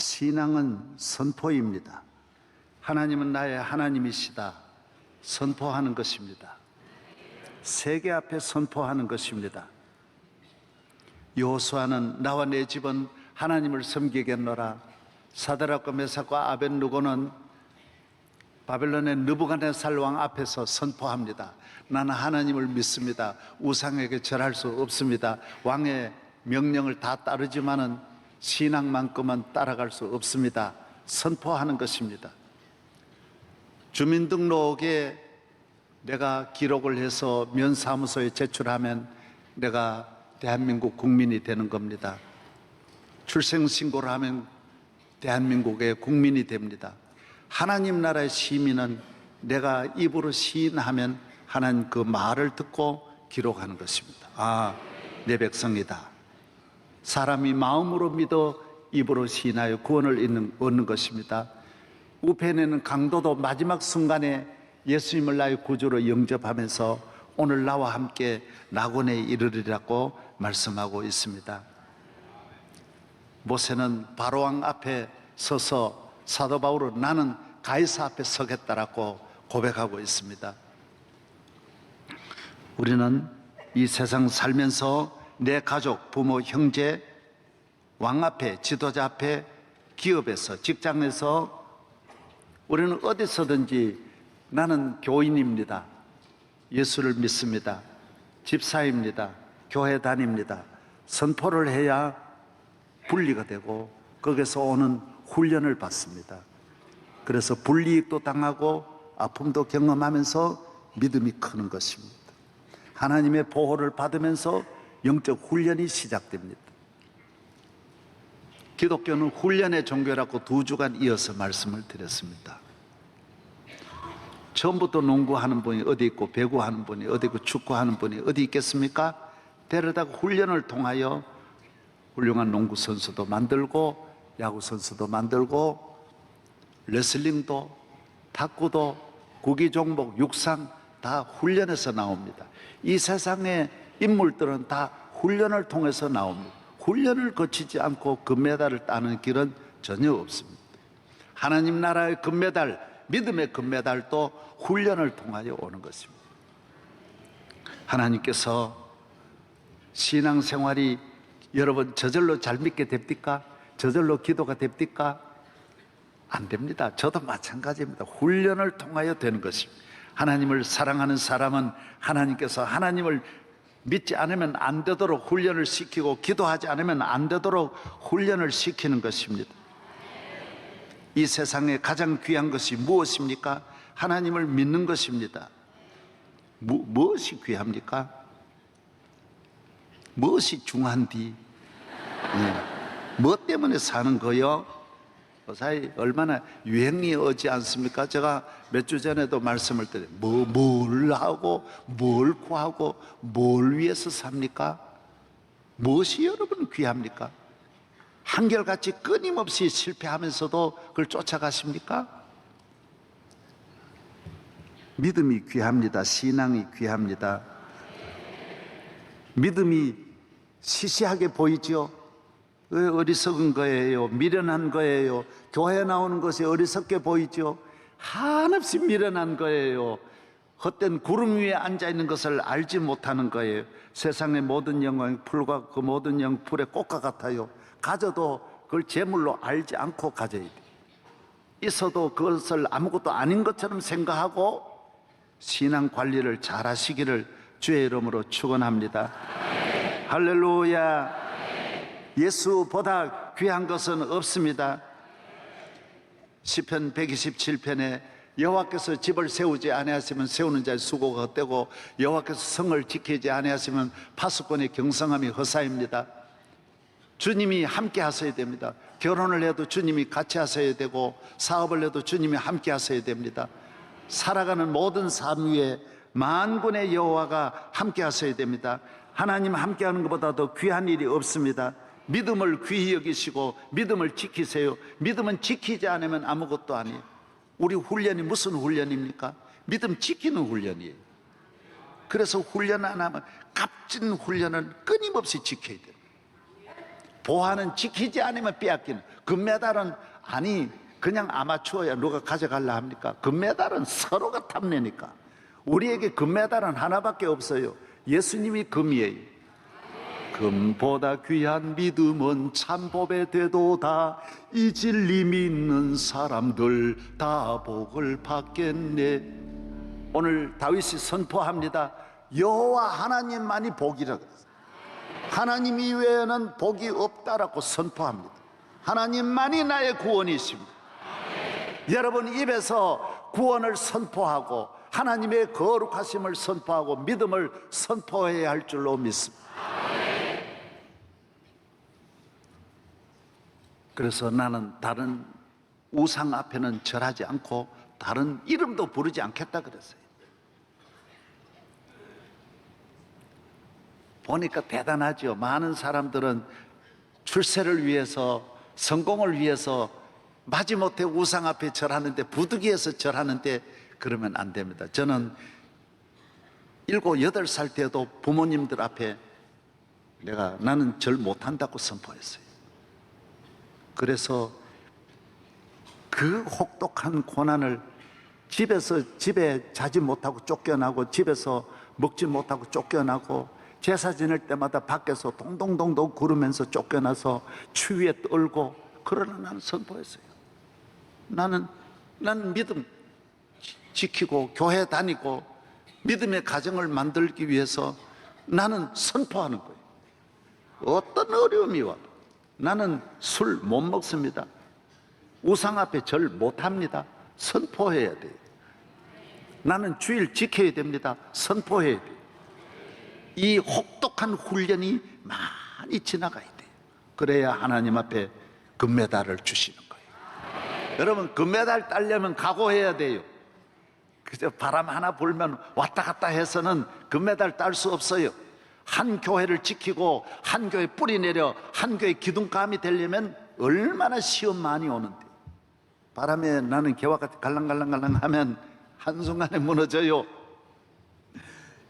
신앙은 선포입니다. 하나님은 나의 하나님이시다 선포하는 것입니다. 세계 앞에 선포하는 것입니다. 여호수아는 나와 내 집은 하나님을 섬기겠노라. 사드락과 메삭과 아벳느고는 바벨론의 느부갓네살 왕 앞에서 선포합니다. 나는 하나님을 믿습니다. 우상에게 절할 수 없습니다. 왕의 명령을 다 따르지만은 신앙만큼은 따라갈 수 없습니다. 선포하는 것입니다. 주민등록에 내가 기록을 해서 면사무소에 제출하면 내가 대한민국 국민이 되는 겁니다. 출생신고를 하면 대한민국의 국민이 됩니다. 하나님 나라의 시민은 내가 입으로 시인하면 하나님 그 말을 듣고 기록하는 것입니다. 아, 내 백성이다. 사람이 마음으로 믿어 입으로 시인하여 구원을 얻는 것입니다. 우편에는 강도도 마지막 순간에 예수님을 나의 구주로 영접하면서 오늘 나와 함께 낙원에 이르리라고 말씀하고 있습니다. 모세는 바로왕 앞에 서서 사도 바울은 나는 가이사 앞에 서겠다라고 고백하고 있습니다. 우리는 이 세상 살면서 내 가족, 부모, 형제, 왕 앞에, 지도자 앞에, 기업에서, 직장에서 우리는 어디서든지 나는 교인입니다. 예수를 믿습니다. 집사입니다. 교회 다닙니다. 선포를 해야 분리가 되고 거기서 오는 훈련을 받습니다. 그래서 불이익도 당하고 아픔도 경험하면서 믿음이 크는 것입니다. 하나님의 보호를 받으면서 영적 훈련이 시작됩니다. 기독교는 훈련의 종교라고 2주간 이어서 말씀을 드렸습니다. 처음부터 농구하는 분이 어디 있고 배구하는 분이 어디 있고 축구하는 분이 어디 있겠습니까? 데려다가 훈련을 통하여 훌륭한 농구 선수도 만들고 야구 선수도 만들고 레슬링도 탁구도 구기 종목 육상 다 훈련에서 나옵니다. 이 세상의 인물들은 다 훈련을 통해서 나옵니다. 훈련을 거치지 않고 금메달을 따는 길은 전혀 없습니다. 하나님 나라의 금메달, 믿음의 금메달도 훈련을 통하여 오는 것입니다. 하나님께서 신앙생활이 여러분 저절로 잘 믿게 됩니까? 저절로 기도가 됩니까? 안 됩니다. 저도 마찬가지입니다. 훈련을 통하여 되는 것입니다. 하나님을 사랑하는 사람은 하나님께서 하나님을 믿지 않으면 안 되도록 훈련을 시키고 기도하지 않으면 안 되도록 훈련을 시키는 것입니다. 이 세상에 가장 귀한 것이 무엇입니까? 하나님을 믿는 것입니다. 무엇이 귀합니까? 무엇이 중한디? 뭐 때문에 사는 거요? 사이 얼마나 유행이 오지 않습니까? 제가 몇 주 전에도 말씀을 드려요. 뭘 하고 뭘 구하고 뭘 위해서 삽니까? 무엇이 여러분 귀합니까? 한결같이 끊임없이 실패하면서도 그걸 쫓아가십니까? 믿음이 귀합니다. 신앙이 귀합니다. 믿음이 시시하게 보이죠? 왜 어리석은 거예요? 미련한 거예요? 교회 나오는 것이 어리석게 보이죠? 한없이 미련한 거예요. 헛된 구름 위에 앉아있는 것을 알지 못하는 거예요. 세상의 모든 영광이 풀과 그 모든 영 풀의 꽃과 같아요. 가져도 그걸 제물로 알지 않고 가져야 돼요. 있어도 그것을 아무것도 아닌 것처럼 생각하고 신앙 관리를 잘 하시기를 주의 이름으로 축원합니다. 할렐루야. 예수보다 귀한 것은 없습니다. 시편 127편에 여호와께서 집을 세우지 아니하시면 세우는 자의 수고가 헛되고 여호와께서 성을 지키지 아니하시면 파수꾼의 경성함이 허사입니다. 주님이 함께 하셔야 됩니다. 결혼을 해도 주님이 같이 하셔야 되고 사업을 해도 주님이 함께 하셔야 됩니다. 살아가는 모든 삶 위에 만군의 여호와가 함께 하셔야 됩니다. 하나님 함께 하는 것보다 더 귀한 일이 없습니다. 믿음을 귀히 여기시고 믿음을 지키세요. 믿음은 지키지 않으면 아무것도 아니에요. 우리 훈련이 무슨 훈련입니까? 믿음 지키는 훈련이에요. 그래서 훈련 안 하면 값진 훈련을 끊임없이 지켜야 돼요. 보화는 지키지 않으면 빼앗기는, 금메달은 아니 그냥 아마추어야 누가 가져갈라 합니까? 금메달은 서로가 탐내니까. 우리에게 금메달은 하나밖에 없어요. 예수님이 금이에요. 금보다 귀한 믿음은 참법에 되도다. 이 진리 믿는 사람들 다 복을 받겠네. 오늘 다윗이 선포합니다. 여호와 하나님만이 복이라 그랬어요. 하나님 이외에는 복이 없다라고 선포합니다. 하나님만이 나의 구원이십니다. 여러분 입에서 구원을 선포하고 하나님의 거룩하심을 선포하고 믿음을 선포해야 할 줄로 믿습니다. 그래서 나는 다른 우상 앞에는 절하지 않고 다른 이름도 부르지 않겠다 그랬어요. 보니까 대단하죠. 많은 사람들은 출세를 위해서 성공을 위해서 마지못해 우상 앞에 절하는데 부득이해서 절하는데 그러면 안 됩니다. 저는 7, 8살 때도 부모님들 앞에 나는 절 못한다고 선포했어요. 그래서 그 혹독한 고난을 집에 자지 못하고 쫓겨나고 집에서 먹지 못하고 쫓겨나고 제사 지낼 때마다 밖에서 동동동동 구르면서 쫓겨나서 추위에 떨고 그러나 나는 선포했어요. 나는 믿음 지키고 교회 다니고 믿음의 가정을 만들기 위해서 나는 선포하는 거예요. 어떤 어려움이 와도 나는 술 못 먹습니다. 우상 앞에 절 못합니다. 선포해야 돼요. 나는 주일 지켜야 됩니다. 선포해야 돼요. 이 혹독한 훈련이 많이 지나가야 돼요. 그래야 하나님 앞에 금메달을 주시는 거예요. 여러분 금메달 따려면 각오해야 돼요. 그저 바람 하나 불면 왔다 갔다 해서는 금메달 딸 수 없어요. 한 교회를 지키고 한 교회 뿌리 내려 한 교회 기둥감이 되려면 얼마나 시험 많이 오는데 바람에 나는 개와 같이 갈랑갈랑갈랑 하면 한순간에 무너져요.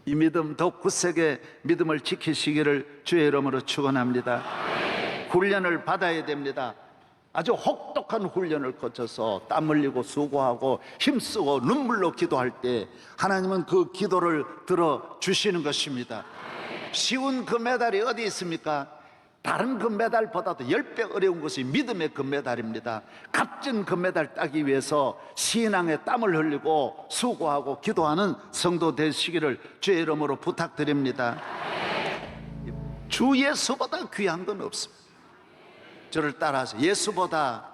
이 믿음 더 굳세게 믿음을 지키시기를 주의 이름으로 축원합니다. 훈련을 받아야 됩니다. 아주 혹독한 훈련을 거쳐서 땀 흘리고 수고하고 힘쓰고 눈물로 기도할 때 하나님은 그 기도를 들어주시는 것입니다. 쉬운 금메달이 어디 있습니까? 다른 금메달보다도 10배 어려운 것이 믿음의 금메달입니다. 값진 금메달 따기 위해서 신앙에 땀을 흘리고 수고하고 기도하는 성도 되시기를 주의 이름으로 부탁드립니다. 주 예수보다 귀한 건 없습니다. 저를 따라서 예수보다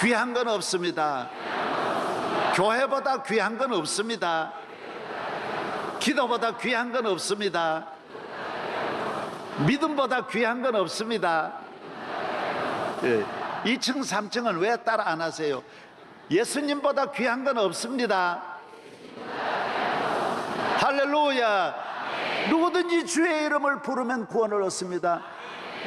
귀한 건 없습니다. 교회보다 귀한 건 없습니다. 기도보다 귀한 건 없습니다. 믿음보다 귀한 건 없습니다. 2층 3층은 왜 따라 안 하세요? 예수님보다 귀한 건 없습니다. 할렐루야. 누구든지 주의 이름을 부르면 구원을 얻습니다.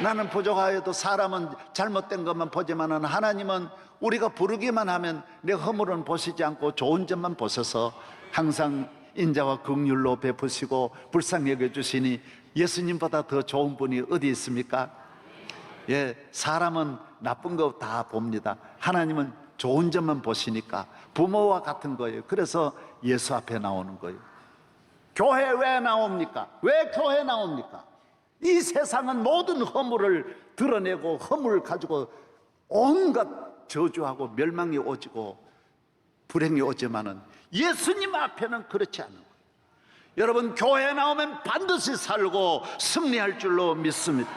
나는 부족하여도 사람은 잘못된 것만 보지만은 하나님은 우리가 부르기만 하면 내 허물은 보시지 않고 좋은 점만 보셔서 항상 인자와 긍휼로 베푸시고 불쌍히 여겨주시니 예수님보다 더 좋은 분이 어디 있습니까? 사람은 나쁜 거 다 봅니다. 하나님은 좋은 점만 보시니까 부모와 같은 거예요. 그래서 예수 앞에 나오는 거예요. 교회 왜 나옵니까? 왜 교회 나옵니까? 이 세상은 모든 허물을 드러내고 허물을 가지고 온갖 저주하고 멸망이 오지고 불행이 오지만은 예수님 앞에는 그렇지 않은 거예요. 여러분 교회에 나오면 반드시 살고 승리할 줄로 믿습니다.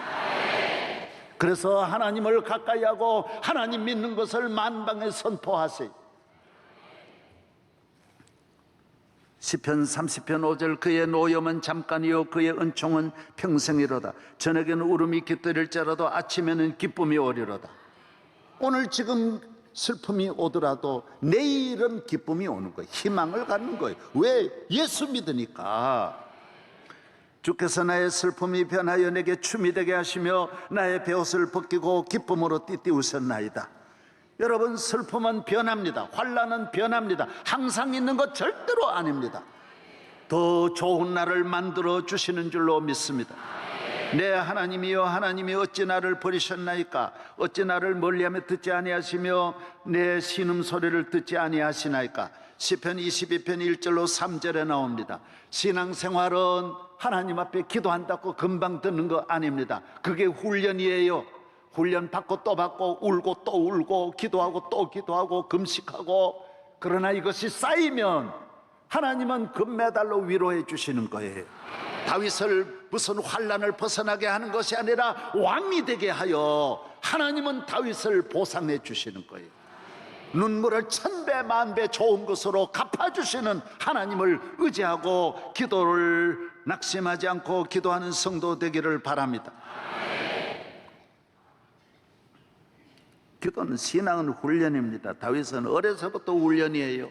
그래서 하나님을 가까이 하고 하나님 믿는 것을 만방에 선포하세요. 시편 30편 5절 그의 노염은 잠깐이요 그의 은총은 평생이로다. 저녁에는 울음이 깃들일지라도 아침에는 기쁨이 오리로다. 오늘 지금 슬픔이 오더라도 내일은 기쁨이 오는 거예요. 희망을 갖는 거예요. 왜? 예수 믿으니까. 주께서 나의 슬픔이 변하여 내게 춤이 되게 하시며 나의 베옷을 벗기고 기쁨으로 띠띠우셨나이다. 여러분 슬픔은 변합니다. 환난은 변합니다. 항상 있는 것 절대로 아닙니다. 더 좋은 날을 만들어 주시는 줄로 믿습니다. 내 하나님이여 하나님이 어찌 나를 버리셨나이까? 어찌 나를 멀리하며 듣지 아니하시며 내 신음소리를 듣지 아니하시나이까? 시편 22편 1절로 3절에 나옵니다. 신앙생활은 하나님 앞에 기도한다고 금방 듣는 거 아닙니다. 그게 훈련이에요. 훈련 받고 또 받고 울고 또 울고 기도하고 또 기도하고 금식하고, 그러나 이것이 쌓이면 하나님은 금메달로 위로해 주시는 거예요. 다윗을 무슨 환난을 벗어나게 하는 것이 아니라 왕이 되게 하여 하나님은 다윗을 보상해 주시는 거예요. 눈물을 1000배 만배 좋은 것으로 갚아주시는 하나님을 의지하고 기도를 낙심하지 않고 기도하는 성도 되기를 바랍니다. 기도는, 신앙은 훈련입니다. 다윗은 어려서부터 훈련이에요.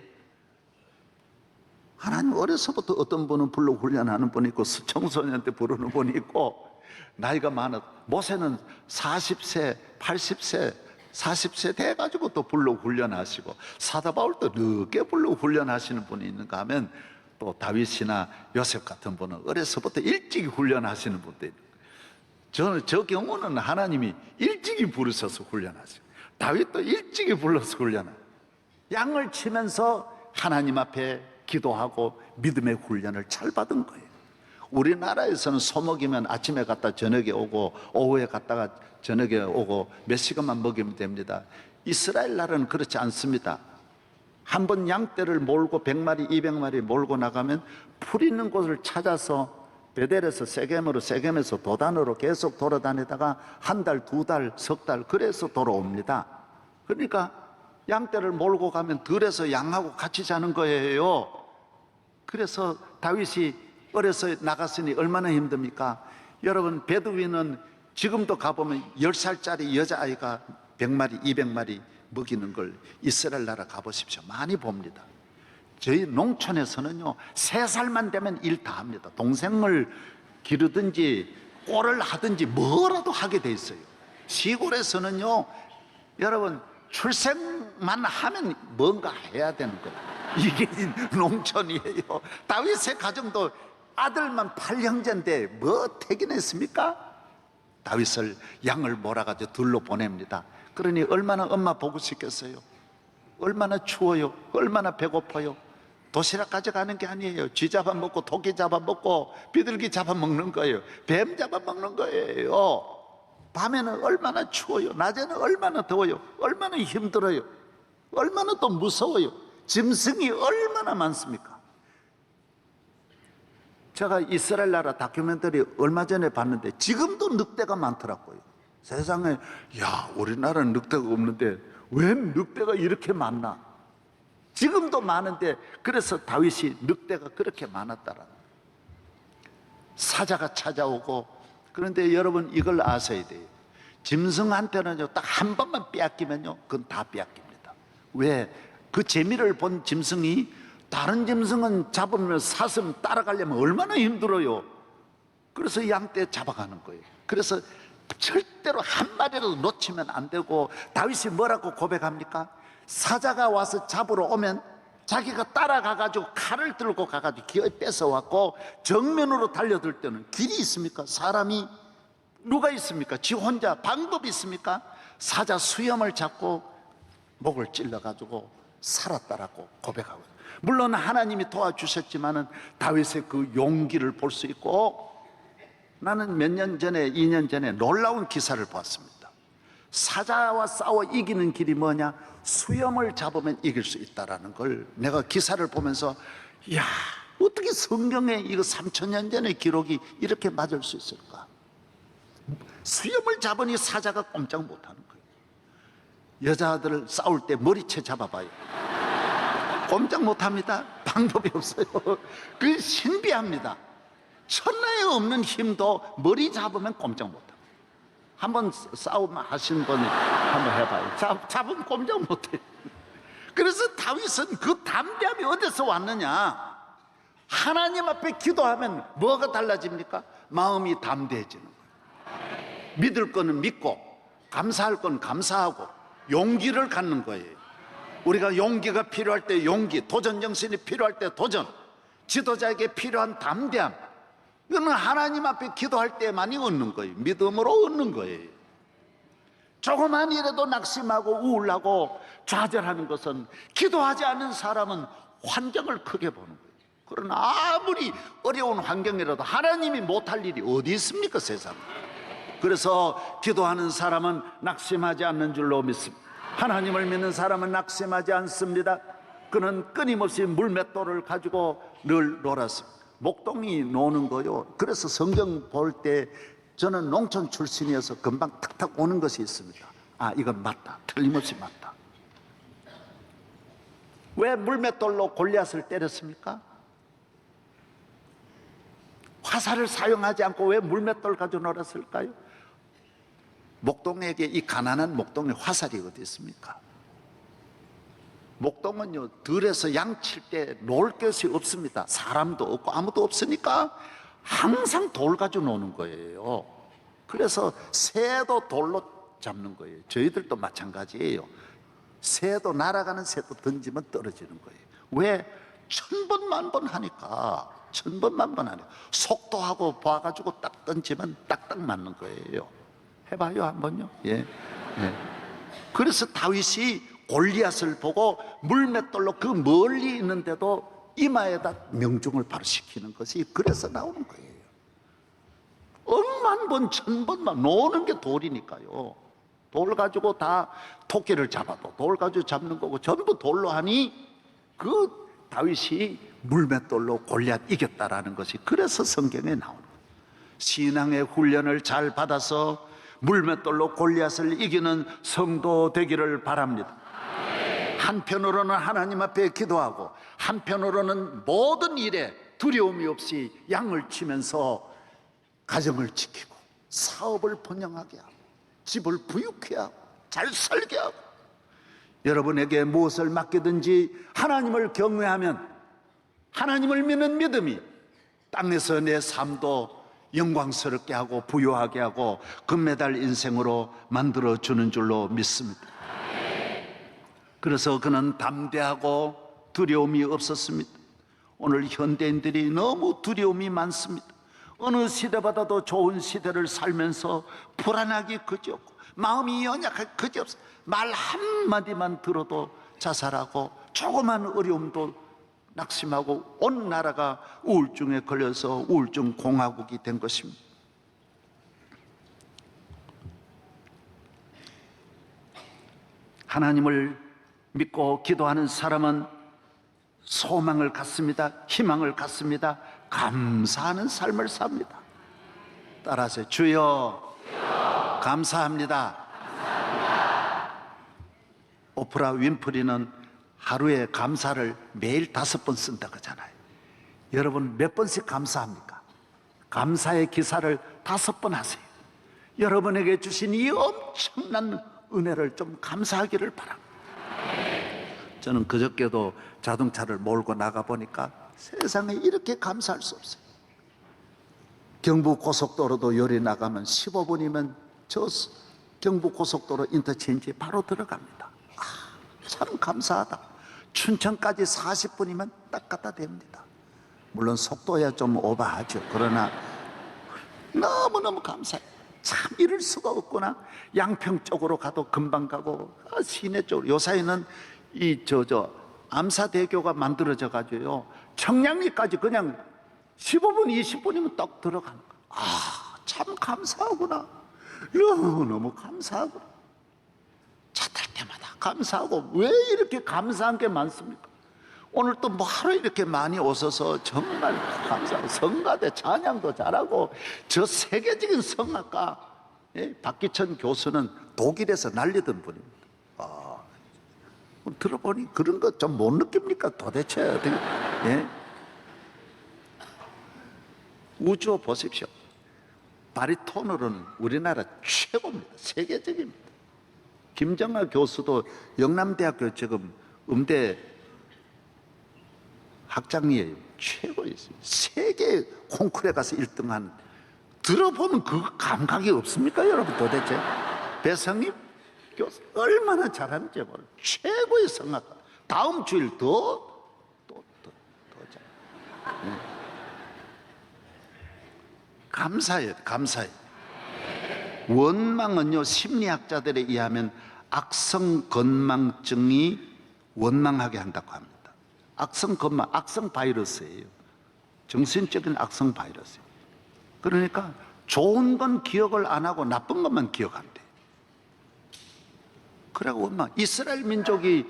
하나님 어려서부터 어떤 분은 불러 훈련하는 분이 있고 청소년한테 부르는 분이 있고, 나이가 많아 모세는 40세 80세 40세 돼가지고 또 불러 훈련하시고, 사도 바울도 늦게 불러 훈련하시는 분이 있는가 하면 또 다윗이나 요셉 같은 분은 어려서부터 일찍 훈련하시는 분도 있는 거예요. 저는 저 경우는 하나님이 일찍이 부르셔서 훈련하시고, 다윗도 일찍이 불러서 훈련하고, 양을 치면서 하나님 앞에 기도하고 믿음의 훈련을 잘 받은 거예요. 우리나라에서는 소먹이면 아침에 갔다 저녁에 오고 오후에 갔다가 저녁에 오고 몇 시간만 먹이면 됩니다. 이스라엘 나라는 그렇지 않습니다. 한 번 양떼를 몰고 100마리 200마리 몰고 나가면 풀 있는 곳을 찾아서 베델에서 세겜에서 도단으로 계속 돌아다니다가 한 달, 두 달, 석 달 그래서 돌아옵니다. 그러니까 양떼를 몰고 가면 들에서 양하고 같이 자는 거예요. 그래서 다윗이 어려서 나갔으니 얼마나 힘듭니까? 여러분, 베두인은 지금도 가보면 10살짜리 여자아이가 100마리 200마리 먹이는 걸 이스라엘 나라 가보십시오. 많이 봅니다. 저희 농촌에서는요 3살만 되면 일 다 합니다. 동생을 기르든지 꼴을 하든지 뭐라도 하게 돼 있어요. 시골에서는요 여러분 출생만 하면 뭔가 해야 되는 거예요. 이게 농촌이에요. 다윗의 가정도 아들만 8형제인데 뭐 태긴했습니까? 다윗을 양을 몰아가지고 들로 보냅니다. 그러니 얼마나 엄마 보고 싶겠어요? 얼마나 추워요? 얼마나 배고파요? 도시락 가져가는 게 아니에요. 쥐 잡아먹고 토끼 잡아먹고 비둘기 잡아먹는 거예요. 뱀 잡아먹는 거예요. 밤에는 얼마나 추워요. 낮에는 얼마나 더워요. 얼마나 힘들어요. 얼마나 또 무서워요. 짐승이 얼마나 많습니까? 제가 이스라엘 나라 다큐멘터리 얼마 전에 봤는데 지금도 늑대가 많더라고요. 세상에, 야, 우리나라는 늑대가 없는데 왜 늑대가 이렇게 많나? 지금도 많은데, 그래서 다윗이 늑대가 그렇게 많았다라는, 사자가 찾아오고. 그런데 여러분 이걸 아셔야 돼요. 짐승한테는요 딱 한 번만 빼앗기면요 그건 다 빼앗깁니다. 왜? 그 재미를 본 짐승이 다른 짐승은 잡으면 사슴 따라가려면 얼마나 힘들어요. 그래서 양떼 잡아가는 거예요. 그래서 절대로 한 마리라도 놓치면 안 되고, 다윗이 뭐라고 고백합니까? 사자가 와서 잡으러 오면 자기가 따라가가지고 칼을 들고 가가지고 기어이 뺏어왔고, 정면으로 달려들 때는 길이 있습니까? 사람이 누가 있습니까? 지 혼자 방법이 있습니까? 사자 수염을 잡고 목을 찔러가지고 살았다라고 고백하고, 물론 하나님이 도와주셨지만은 다윗의 그 용기를 볼 수 있고, 나는 몇 년 전에 2년 전에 놀라운 기사를 봤습니다. 사자와 싸워 이기는 길이 뭐냐? 수염을 잡으면 이길 수 있다라는 걸 내가 기사를 보면서, 이야, 어떻게 성경에 이거 3000년 전의 기록이 이렇게 맞을 수 있을까? 수염을 잡으니 사자가 꼼짝 못하는 거예요. 여자들 싸울 때 머리채 잡아봐요. 꼼짝 못합니다. 방법이 없어요. 그 신비합니다. 천하에 없는 힘도 머리 잡으면 꼼짝 못합니다. 한번 싸움 하신 분이 한번 해봐요. 잡으면 꼼짝 못해요. 그래서 다윗은 그 담대함이 어디서 왔느냐? 하나님 앞에 기도하면 뭐가 달라집니까? 마음이 담대해지는 거예요. 믿을 거는 믿고, 감사할 건 감사하고, 용기를 갖는 거예요. 우리가 용기가 필요할 때 용기, 도전 정신이 필요할 때 도전, 지도자에게 필요한 담대함, 이거는 하나님 앞에 기도할 때만이 얻는 거예요. 믿음으로 얻는 거예요. 조그만 일에도 낙심하고 우울하고 좌절하는 것은, 기도하지 않는 사람은 환경을 크게 보는 거예요. 그러나 아무리 어려운 환경이라도 하나님이 못할 일이 어디 있습니까, 세상에. 그래서 기도하는 사람은 낙심하지 않는 줄로 믿습니다. 하나님을 믿는 사람은 낙심하지 않습니다. 그는 끊임없이 물맷돌을 가지고 늘 놀았습니다. 목동이 노는 거요. 그래서 성경 볼 때 저는 농촌 출신이어서 금방 탁탁 오는 것이 있습니다. 아, 이건 맞다. 틀림없이 맞다. 왜 물맷돌로 골리앗을 때렸습니까? 화살을 사용하지 않고 왜 물맷돌 가지고 놀았을까요? 목동에게, 이 가난한 목동에 화살이 어디 있습니까? 목동은요, 들에서 양칠 때 놀 것이 없습니다. 사람도 없고 아무도 없으니까 항상 돌 가지고 노는 거예요. 그래서 새도 돌로 잡는 거예요. 저희들도 마찬가지예요. 새도, 날아가는 새도 던지면 떨어지는 거예요. 왜? 천번 만번 하니까. 천번 만번 하니까 속도하고 봐가지고 딱 던지면 딱딱 맞는 거예요. 해봐요 한번요. 예. 그래서 다윗이 골리앗을 보고 물맷돌로 그 멀리 있는데도 이마에다 명중을 바로 시키는 것이 그래서 나오는 거예요. 억만 번, 천번만 노는 게 돌이니까요. 돌 가지고 다 토끼를 잡아도 돌 가지고 잡는 거고 전부 돌로 하니 그 다윗이 물맷돌로 골리앗 이겼다라는 것이 그래서 성경에 나오는 거예요. 신앙의 훈련을 잘 받아서 물맷돌로 골리앗을 이기는 성도 되기를 바랍니다. 한편으로는 하나님 앞에 기도하고 한편으로는 모든 일에 두려움이 없이 양을 치면서 가정을 지키고 사업을 번영하게 하고 집을 부유케 하고 잘 살게 하고, 여러분에게 무엇을 맡기든지 하나님을 경외하면 하나님을 믿는 믿음이 땅에서 내 삶도 영광스럽게 하고 부유하게 하고 금메달 인생으로 만들어주는 줄로 믿습니다. 그래서 그는 담대하고 두려움이 없었습니다. 오늘 현대인들이 너무 두려움이 많습니다. 어느 시대보다도 좋은 시대를 살면서 불안하기 그지없고 마음이 연약하기 그지없어. 말 한마디만 들어도 자살하고 조그만 어려움도 낙심하고 온 나라가 우울증에 걸려서 우울증 공화국이 된 것입니다. 하나님을 믿고 기도하는 사람은 소망을 갖습니다. 희망을 갖습니다. 감사하는 삶을 삽니다. 따라하세요. 주여, 감사합니다. 오프라 윈프리는 하루에 감사를 매일 5번 쓴다고 하잖아요. 여러분 몇 번씩 감사합니까? 감사의 기사를 5번 하세요. 여러분에게 주신 이 엄청난 은혜를 좀 감사하기를 바랍니다. 저는 그저께도 자동차를 몰고 나가보니까 세상에 이렇게 감사할 수 없어요. 경부고속도로도 요리 나가면 15분이면 저 경부고속도로 인터체인지에 바로 들어갑니다. 참 감사하다. 춘천까지 40분이면 딱 갖다 댑니다. 물론 속도야 좀 오버하죠. 그러나 너무너무 감사해요. 참 이럴 수가 없구나. 양평 쪽으로 가도 금방 가고 시내 쪽으로, 요사이는 암사대교가 만들어져 가지고요, 청량리까지 그냥 15분 20분이면 딱 들어가는 거예요. 참 감사하구나. 너무 감사하구나. 차 탈 때마다 감사하고, 왜 이렇게 감사한 게 많습니까? 오늘 또 뭐 하루 이렇게 많이 오셔서 정말 감사하고, 성가대 찬양도 잘하고, 저 세계적인 성악가 박기천 교수는 독일에서 날리던 분입니다. 들어보니 그런 거 좀 못 느낍니까? 도대체 어떻게? 우주 보십시오. 바리톤으로는 우리나라 최고입니다. 세계적입니다. 김정아 교수도 영남대학교 지금 음대 학장이에요. 최고예요. 세계 콩쿠르에 가서 1등한, 들어보면 그 감각이 없습니까, 여러분? 도대체 배성립 교수 얼마나 잘하는지 몰라. 최고의 성악가. 다음 주일 더 잘. 감사해요. 감사해요. 원망은요, 심리학자들에 의하면 악성 건망증이 원망하게 한다고 합니다. 악성 건망, 악성 바이러스예요. 정신적인 악성 바이러스. 그러니까 좋은 건 기억을 안 하고 나쁜 것만 기억한대. 그래고 원망. 이스라엘 민족이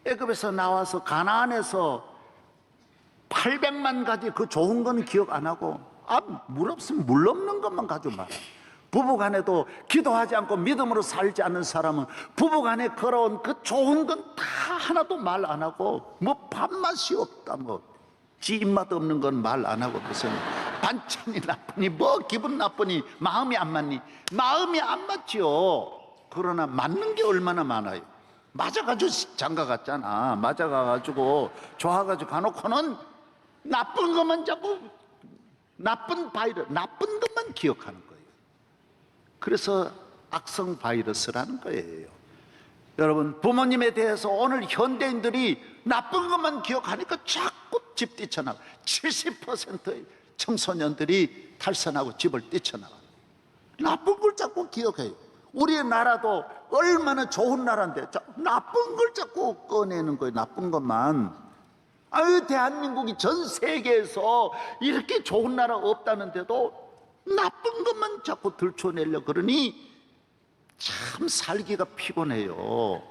애굽에서 나와서 가나안에서 800만 가지 그 좋은 건 기억 안 하고, 물 없으면 물 없는 것만 가지고 말아. 부부간에도 기도하지 않고 믿음으로 살지 않는 사람은 부부간에 걸어온 그 좋은 건 다 하나도 말 안 하고, 뭐 밥맛이 없다, 뭐 지 입맛 없는 건 말 안 하고, 무슨 반찬이 나쁘니, 뭐 기분 나쁘니, 마음이 안 맞니. 마음이 안 맞지요. 그러나 맞는 게 얼마나 많아요. 맞아가지고 장가 갔잖아. 맞아가가지고 좋아가지고 가놓고는 나쁜 것만 자꾸, 나쁜 바이러스, 나쁜 것만 기억하는 거예요. 그래서 악성 바이러스라는 거예요. 여러분, 부모님에 대해서 오늘 현대인들이 나쁜 것만 기억하니까 자꾸 집 뛰쳐나가. 70%의 청소년들이 탈선하고 집을 뛰쳐나가. 나쁜 걸 자꾸 기억해요. 우리의 나라도 얼마나 좋은 나라인데 나쁜 걸 자꾸 꺼내는 거예요. 나쁜 것만. 아유, 대한민국이 전 세계에서 이렇게 좋은 나라 없다는데도 나쁜 것만 자꾸 들춰내려 그러니 참 살기가 피곤해요.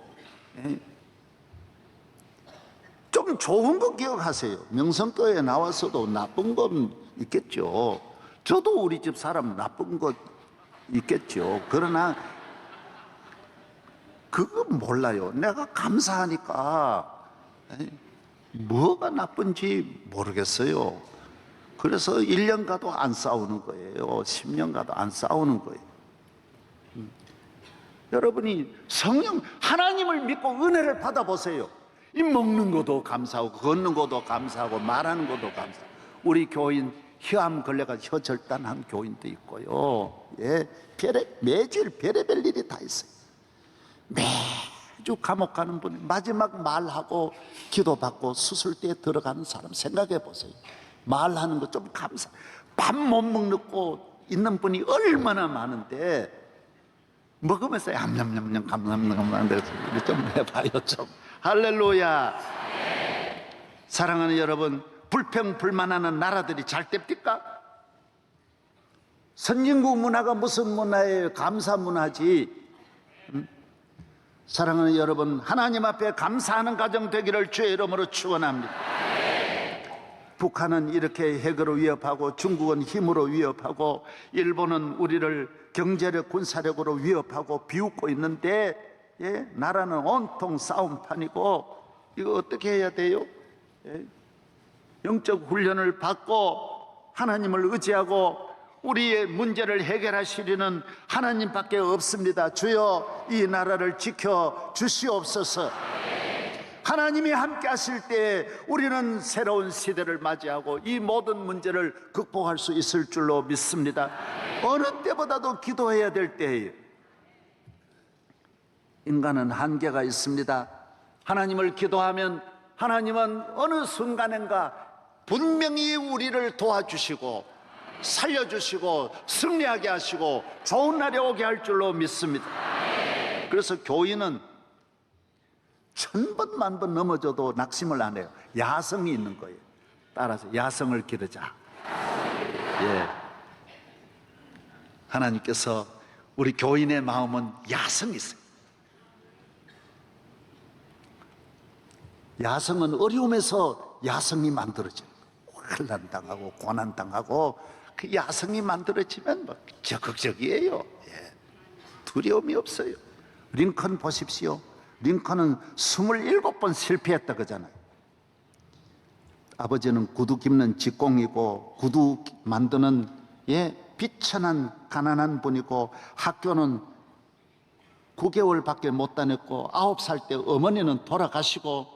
좀 좋은 거 기억하세요. 명성교회에 나와서도 나쁜 건 있겠죠. 저도 우리 집 사람 나쁜 거 있겠죠. 그러나 그거 몰라요. 내가 감사하니까 뭐가 나쁜지 모르겠어요. 그래서 1년 가도 안 싸우는 거예요. 10년 가도 안 싸우는 거예요. 여러분이 성령 하나님을 믿고 은혜를 받아보세요. 이 먹는 것도 감사하고 걷는 것도 감사하고 말하는 것도 감사하고. 우리 교인 혀암 걸려가 혀 절단한 교인도 있고요. 예, 매주일 별의별 일이 다 있어요. 매주 감옥 가는 분, 마지막 말하고 기도받고 수술대에 들어가는 사람 생각해 보세요. 말하는 거 좀 감사. 밥 못 먹고 있는 분이 얼마나 많은데 먹으면서 냠냠냠냠 감사합니다 좀 해봐요 좀. 할렐루야. 사랑하는 여러분, 불평불만하는 나라들이 잘 됩니까? 선진국 문화가 무슨 문화예요? 감사 문화지. 사랑하는 여러분, 하나님 앞에 감사하는 가정 되기를 주의 이름으로 축원합니다. 북한은 이렇게 핵으로 위협하고, 중국은 힘으로 위협하고, 일본은 우리를 경제력, 군사력으로 위협하고 비웃고 있는데, 예? 나라는 온통 싸움판이고, 이거 어떻게 해야 돼요? 예? 영적 훈련을 받고 하나님을 의지하고 우리의 문제를 해결하시려는 하나님밖에 없습니다. 주여, 이 나라를 지켜 주시옵소서. 하나님이 함께 하실 때 우리는 새로운 시대를 맞이하고 이 모든 문제를 극복할 수 있을 줄로 믿습니다. 어느 때보다도 기도해야 될 때예요. 인간은 한계가 있습니다. 하나님을 기도하면 하나님은 어느 순간인가 분명히 우리를 도와주시고 살려주시고 승리하게 하시고 좋은 날이 오게 할 줄로 믿습니다. 그래서 교인은 1000번 만번 넘어져도 낙심을 안 해요. 야성이 있는 거예요. 따라서 야성을 기르자. 예. 하나님께서 우리 교인의 마음은 야성이 있어요. 야성은 어려움에서 야성이 만들어져요. 환난 당하고 고난 당하고 그 야성이 만들어지면 뭐 적극적이에요. 예. 두려움이 없어요. 링컨 보십시오. 링컨은 27번 실패했다 그러잖아요. 아버지는 구두 깁는 직공이고 구두 만드는 비천한 가난한 분이고, 학교는 9개월밖에 못 다녔고 9살 때 어머니는 돌아가시고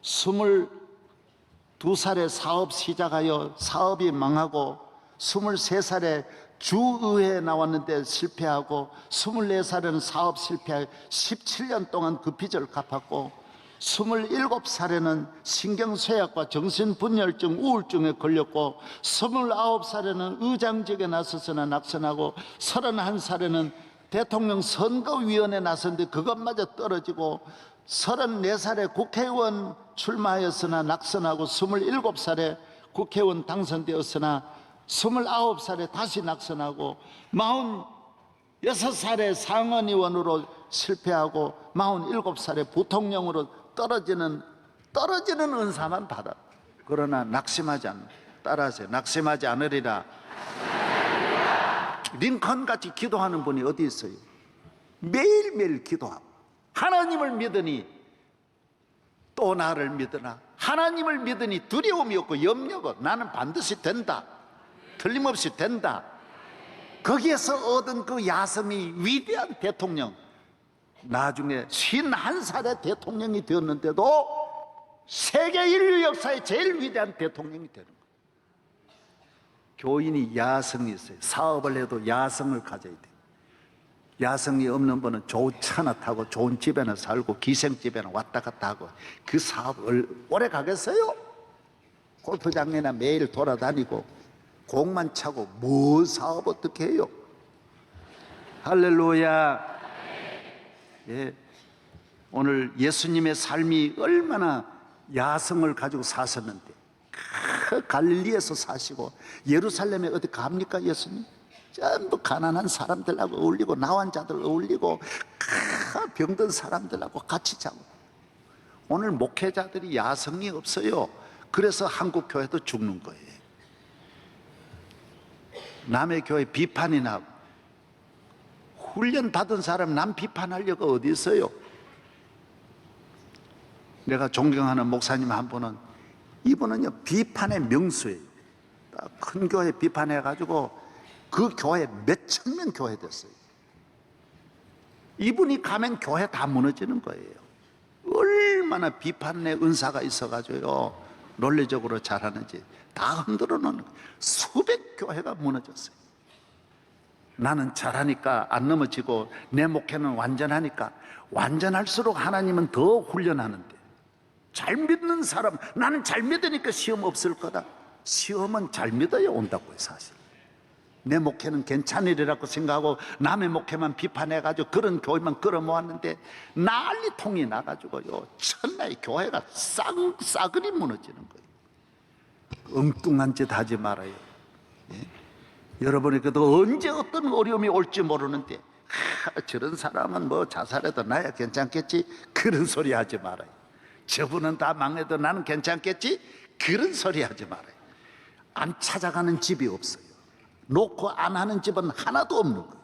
22살에 사업 시작하여 사업이 망하고 23살에 주의회에 나왔는데 실패하고 24살에는 사업 실패하여 17년 동안 그 빚을 갚았고 27살에는 신경쇠약과 정신분열증, 우울증에 걸렸고 29살에는 의장직에 나섰으나 낙선하고 31살에는 대통령 선거위원회에 나섰는데 그것마저 떨어지고 34살에 국회의원 출마하였으나 낙선하고 27살에 국회의원 당선되었으나 29살에 다시 낙선하고 46살에 상원의원으로 실패하고 47살에 부통령으로 떨어지는 은사만 받아. 그러나 낙심하지 않는, 따라하세요. 낙심하지 않으리라. 링컨같이 기도하는 분이 어디 있어요? 매일매일 기도하고 하나님을 믿으니 또 나를 믿으나, 하나님을 믿으니 두려움이 없고 염려가, 나는 반드시 된다, 틀림없이 된다. 거기에서 얻은 그 야성이 위대한 대통령, 나중에 51살의 대통령이 되었는데도 세계 인류 역사의 제일 위대한 대통령이 되는 거예요. 교인이 야성이 있어요. 사업을 해도 야성을 가져야 돼요. 야성이 없는 분은 좋은 차나 타고 좋은 집에나 살고 기생집에나 왔다 갔다 하고 그 사업을 오래 가겠어요? 골프장에나 매일 돌아다니고 공만 차고 뭐 사업 어떻게 해요? 할렐루야. 예. 오늘 예수님의 삶이 얼마나 야성을 가지고 사셨는데, 그 갈릴리에서 사시고 예루살렘에 어디 갑니까? 예수님 전부 가난한 사람들하고 어울리고 나환자들 어울리고 병든 사람들하고 같이 자고. 오늘 목회자들이 야성이 없어요. 그래서 한국 교회도 죽는 거예요. 남의 교회 비판이 나고, 훈련 받은 사람 남 비판하려고 어디 있어요? 내가 존경하는 목사님 한 분은, 이분은요 비판의 명수예요. 큰 교회 비판해가지고 그 교회 몇천 명 교회 됐어요. 이분이 가면 교회 다 무너지는 거예요. 얼마나 비판의 은사가 있어가지고요 논리적으로 잘하는지 다 흔들어 놓는 거예요. 수백 교회가 무너졌어요. 나는 잘하니까 안 넘어지고 내 목회는 완전하니까, 완전할수록 하나님은 더 훈련하는데, 잘 믿는 사람, 나는 잘 믿으니까 시험 없을 거다. 시험은 잘 믿어야 온다고요. 사실 내 목회는 괜찮으리라고 생각하고 남의 목회만 비판해가지고 그런 교회만 끌어모았는데 난리통이 나가지고요 첫날 교회가 싸그리 무너지는 거예요. 엉뚱한 짓 하지 말아요. 예? 여러분이 그래도 언제 어떤 어려움이 올지 모르는데 저런 사람은 뭐 자살해도 나야 괜찮겠지, 그런 소리 하지 말아요. 저분은 다 망해도 나는 괜찮겠지, 그런 소리 하지 말아요. 안 찾아가는 집이 없어요. 놓고 안 하는 집은 하나도 없는 거예요.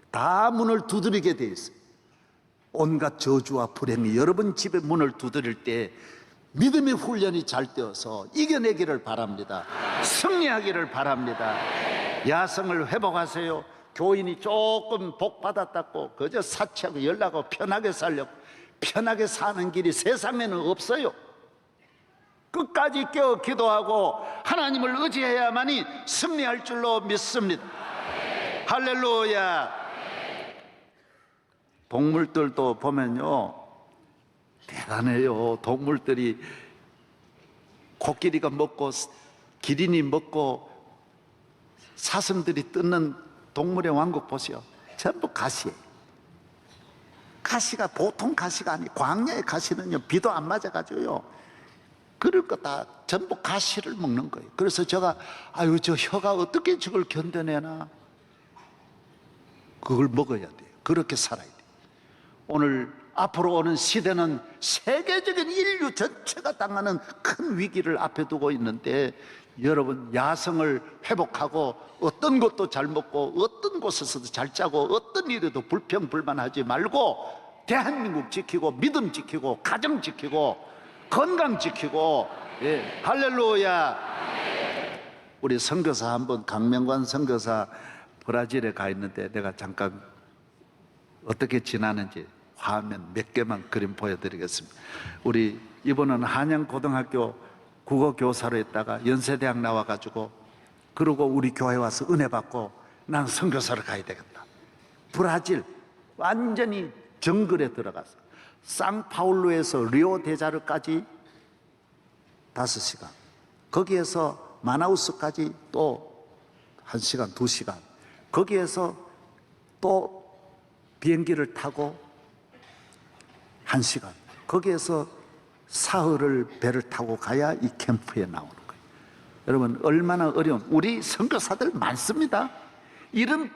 다 문을 두드리게 돼 있어요. 온갖 저주와 불행이 여러분 집에 문을 두드릴 때 믿음의 훈련이 잘 되어서 이겨내기를 바랍니다. 승리하기를 바랍니다. 야성을 회복하세요. 교인이 조금 복 받았다고 그저 사치하고 연락하고 편하게 살려고, 편하게 사는 길이 세상에는 없어요. 끝까지 깨어 기도하고 하나님을 의지해야만이 승리할 줄로 믿습니다. 할렐루야. 동물들도 보면요 대단해요. 동물들이 코끼리가 먹고 기린이 먹고 사슴들이 뜯는 동물의 왕국 보세요. 전부 가시예요. 가시가 보통 가시가 아니에요. 광야의 가시는요 비도 안 맞아가지고요 그럴 거 다 전부 가시를 먹는 거예요. 그래서 제가 아유 저 혀가 어떻게 저걸 견뎌내나, 그걸 먹어야 돼요. 그렇게 살아야 돼요. 오늘 앞으로 오는 시대는 세계적인 인류 전체가 당하는 큰 위기를 앞에 두고 있는데, 여러분 야성을 회복하고 어떤 것도 잘 먹고 어떤 곳에서도 잘 자고 어떤 일에도 불평불만하지 말고 대한민국 지키고 믿음 지키고 가정 지키고 건강 지키고, 예, 할렐루야. 우리 선교사 한번, 강명관 선교사 브라질에 가 있는데 내가 잠깐 어떻게 지나는지 화면 몇 개만 그림 보여드리겠습니다. 우리 이분은 한양고등학교 국어교사로 했다가 연세대학 나와가지고, 그러고 우리 교회 와서 은혜 받고 난 선교사를 가야 되겠다. 브라질 완전히 정글에 들어가서 상파울루에서 리오데자르까지 5시간, 거기에서 마나우스까지 또 1시간, 2시간, 거기에서 또 비행기를 타고 1시간, 거기에서 사흘을 배를 타고 가야 이 캠프에 나오는 거예요. 여러분, 얼마나 어려운, 우리 선교사들 많습니다. 이런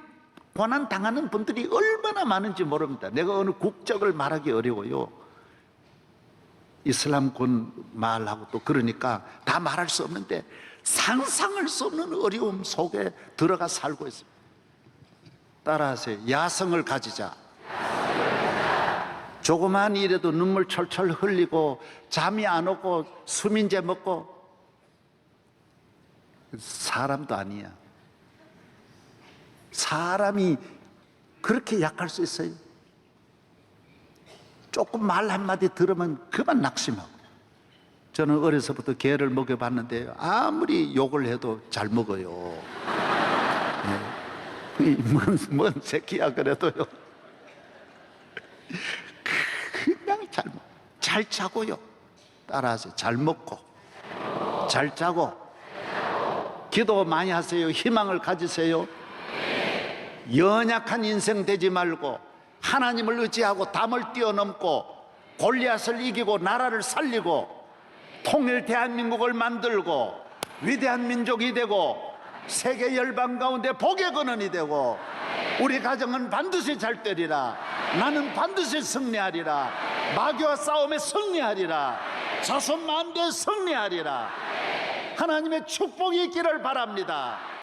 고난 당하는 분들이 얼마나 많은지 모릅니다. 내가 어느 국적을 말하기 어려워요. 이슬람권 말하고 또 그러니까 다 말할 수 없는데 상상할 수 없는 어려움 속에 들어가 살고 있습니다. 따라하세요. 야성을 가지자. 조그만 일에도 눈물 철철 흘리고 잠이 안 오고 수민제 먹고, 사람도 아니야. 사람이 그렇게 약할 수 있어요? 조금 말 한마디 들으면 그만 낙심하고. 저는 어려서부터 개를 먹여봤는데 아무리 욕을 해도 잘 먹어요. 네. 뭔 새끼야 그래도요. 그냥 잘 자고요. 따라하세요. 잘 먹고 잘 자고, 기도 많이 하세요. 희망을 가지세요. 연약한 인생 되지 말고 하나님을 의지하고 담을 뛰어넘고 골리앗을 이기고 나라를 살리고 통일 대한민국을 만들고 위대한 민족이 되고 세계 열방 가운데 복의 근원이 되고, 우리 가정은 반드시 잘 되리라. 나는 반드시 승리하리라. 마귀와 싸움에 승리하리라. 자손 만대에 승리하리라. 하나님의 축복이 있기를 바랍니다.